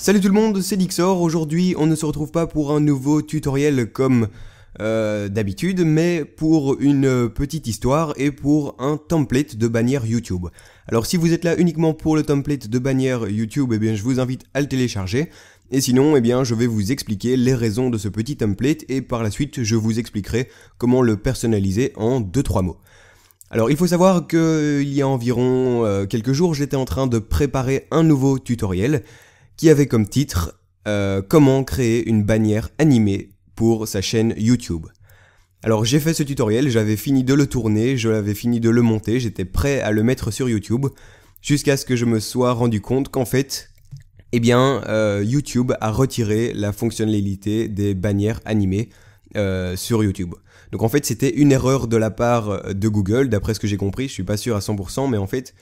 Salut tout le monde, c'est Dixor. Aujourd'hui, on ne se retrouve pas pour un nouveau tutoriel comme d'habitude, mais pour une petite histoire et pour un template de bannière YouTube. Alors si vous êtes là uniquement pour le template de bannière YouTube, eh bien je vous invite à le télécharger. Et sinon, eh bien je vais vous expliquer les raisons de ce petit template et par la suite, je vous expliquerai comment le personnaliser en 2-3 mots. Alors il faut savoir qu'il y a environ quelques jours, j'étais en train de préparer un nouveau tutoriel qui avait comme titre comment créer une bannière animée pour sa chaîne YouTube. Alors j'ai fait ce tutoriel, j'avais fini de le tourner, je l'avais fini de le monter, j'étais prêt à le mettre sur YouTube, jusqu'à ce que je me sois rendu compte qu'en fait, eh bien, YouTube a retiré la fonctionnalité des bannières animées sur YouTube. Donc en fait c'était une erreur de la part de Google, d'après ce que j'ai compris, je suis pas sûr à 100%, mais en fait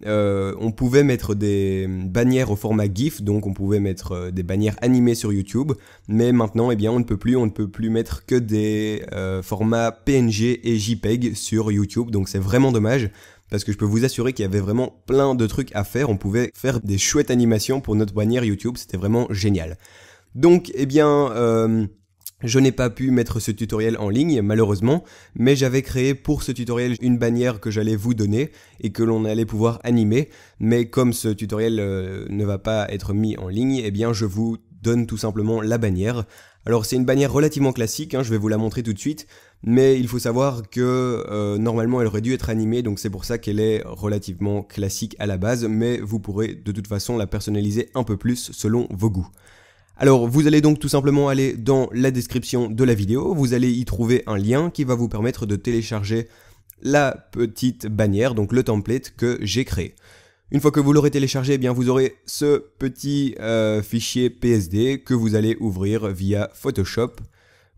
on pouvait mettre des bannières au format GIF, donc on pouvait mettre des bannières animées sur YouTube, mais maintenant eh bien on ne peut plus mettre que des formats PNG et JPEG sur YouTube, donc c'est vraiment dommage. Parce que je peux vous assurer qu'il y avait vraiment plein de trucs à faire, on pouvait faire des chouettes animations pour notre bannière YouTube, c'était vraiment génial. Donc, eh bien, je n'ai pas pu mettre ce tutoriel en ligne, malheureusement, mais j'avais créé pour ce tutoriel une bannière que j'allais vous donner et que l'on allait pouvoir animer, mais comme ce tutoriel ne va pas être mis en ligne, eh bien je vous donne tout simplement la bannière. Alors c'est une bannière relativement classique, je vais vous la montrer tout de suite, mais il faut savoir que normalement elle aurait dû être animée, donc c'est pour ça qu'elle est relativement classique à la base, mais vous pourrez de toute façon la personnaliser un peu plus selon vos goûts. Alors vous allez donc tout simplement aller dans la description de la vidéo, vous allez y trouver un lien qui va vous permettre de télécharger la petite bannière, donc le template que j'ai créé. Une fois que vous l'aurez téléchargé, eh bien vous aurez ce petit fichier PSD que vous allez ouvrir via Photoshop.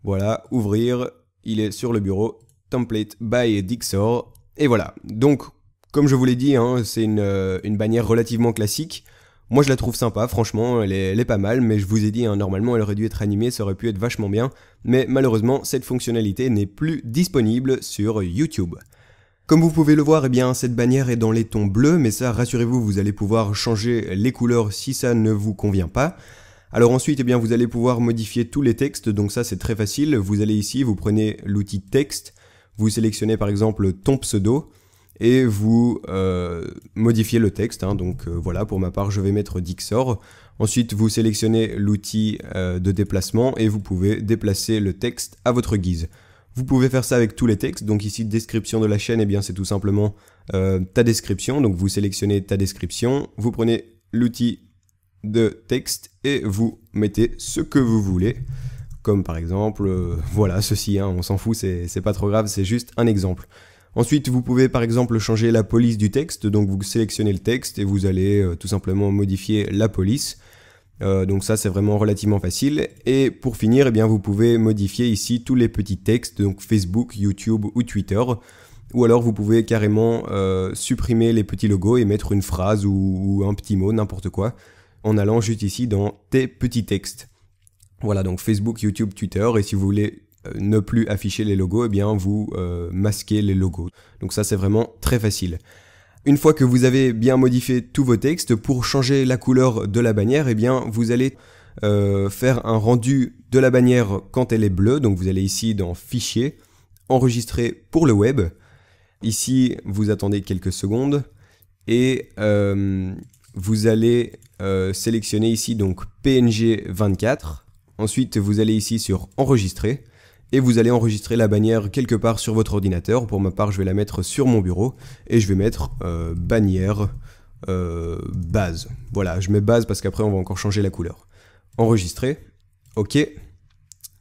Voilà, ouvrir, il est sur le bureau, template by Dixor. Et voilà, donc comme je vous l'ai dit, c'est une bannière relativement classique. Moi je la trouve sympa, franchement, elle est pas mal, mais je vous ai dit, normalement elle aurait dû être animée, ça aurait pu être vachement bien, mais malheureusement cette fonctionnalité n'est plus disponible sur YouTube. Comme vous pouvez le voir, eh bien cette bannière est dans les tons bleus, mais ça, rassurez-vous, vous allez pouvoir changer les couleurs si ça ne vous convient pas. Alors ensuite, eh bien vous allez pouvoir modifier tous les textes, donc ça c'est très facile, vous allez ici, vous prenez l'outil texte, vous sélectionnez par exemple ton pseudo, et vous modifiez le texte, donc voilà, pour ma part je vais mettre Dixor. Ensuite vous sélectionnez l'outil de déplacement et vous pouvez déplacer le texte à votre guise. Vous pouvez faire ça avec tous les textes, donc ici description de la chaîne, eh bien c'est tout simplement ta description, donc vous sélectionnez ta description, vous prenez l'outil de texte et vous mettez ce que vous voulez, comme par exemple, voilà, ceci, on s'en fout, c'est pas trop grave, c'est juste un exemple. Ensuite, vous pouvez par exemple changer la police du texte, donc vous sélectionnez le texte et vous allez tout simplement modifier la police. Donc ça c'est vraiment relativement facile. Et pour finir, eh bien, vous pouvez modifier ici tous les petits textes, donc Facebook, YouTube ou Twitter. Ou alors vous pouvez carrément supprimer les petits logos et mettre une phrase ou un petit mot, n'importe quoi, en allant juste ici dans tes petits textes. Voilà, donc Facebook, YouTube, Twitter, et si vous voulez ne plus afficher les logos, eh bien vous masquez les logos. Donc ça c'est vraiment très facile. Une fois que vous avez bien modifié tous vos textes, pour changer la couleur de la bannière, eh bien vous allez faire un rendu de la bannière quand elle est bleue. Donc vous allez ici dans Fichier, Enregistrer pour le web. Ici vous attendez quelques secondes et vous allez sélectionner ici donc PNG 24. Ensuite vous allez ici sur Enregistrer. Et vous allez enregistrer la bannière quelque part sur votre ordinateur. Pour ma part, je vais la mettre sur mon bureau et je vais mettre bannière base. Voilà, je mets base parce qu'après on va encore changer la couleur. Enregistrer, ok.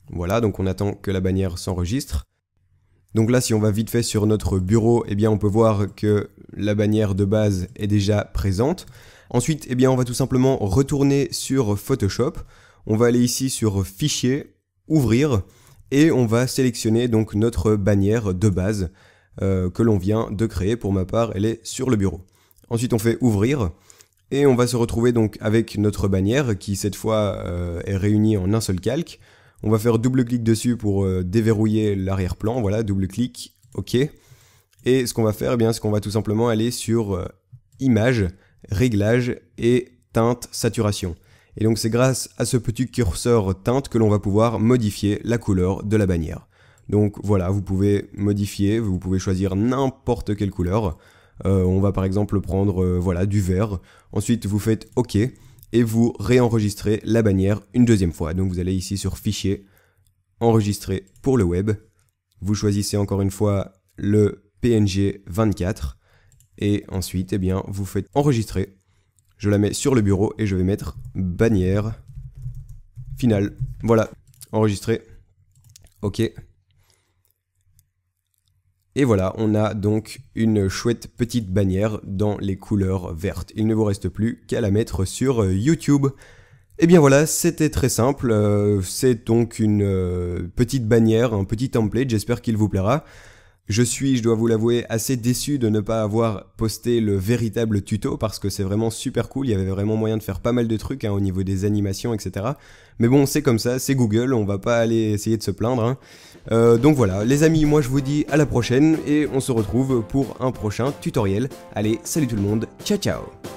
Voilà, donc on attend que la bannière s'enregistre. Donc là, si on va vite fait sur notre bureau, eh bien on peut voir que la bannière de base est déjà présente. Ensuite, eh bien on va tout simplement retourner sur Photoshop. On va aller ici sur Fichier, Ouvrir. Et on va sélectionner donc notre bannière de base que l'on vient de créer. Pour ma part, elle est sur le bureau. Ensuite, on fait ouvrir et on va se retrouver donc avec notre bannière qui cette fois est réunie en un seul calque. On va faire double-clic dessus pour déverrouiller l'arrière-plan. Voilà, double-clic, ok. Et ce qu'on va faire, eh bien, c'est qu'on va tout simplement aller sur Images, Réglages et Teinte, Saturation. Et donc c'est grâce à ce petit curseur teinte que l'on va pouvoir modifier la couleur de la bannière. Donc voilà, vous pouvez modifier, vous pouvez choisir n'importe quelle couleur. On va par exemple prendre voilà, du vert. Ensuite vous faites OK et vous réenregistrez la bannière une deuxième fois. Donc vous allez ici sur Fichier, Enregistrer pour le web. Vous choisissez encore une fois le PNG 24 et ensuite eh bien, vous faites enregistrer. Je la mets sur le bureau et je vais mettre bannière finale. Voilà, enregistré. OK. Et voilà, on a donc une chouette petite bannière dans les couleurs vertes. Il ne vous reste plus qu'à la mettre sur YouTube. Et bien voilà, c'était très simple. C'est donc une petite bannière, un petit template, j'espère qu'il vous plaira. Je dois vous l'avouer, assez déçu de ne pas avoir posté le véritable tuto parce que c'est vraiment super cool, il y avait vraiment moyen de faire pas mal de trucs au niveau des animations, etc. Mais bon, c'est comme ça, c'est Google, on va pas aller essayer de se plaindre. Donc voilà, les amis, moi je vous dis à la prochaine et on se retrouve pour un prochain tutoriel. Allez, salut tout le monde, ciao ciao!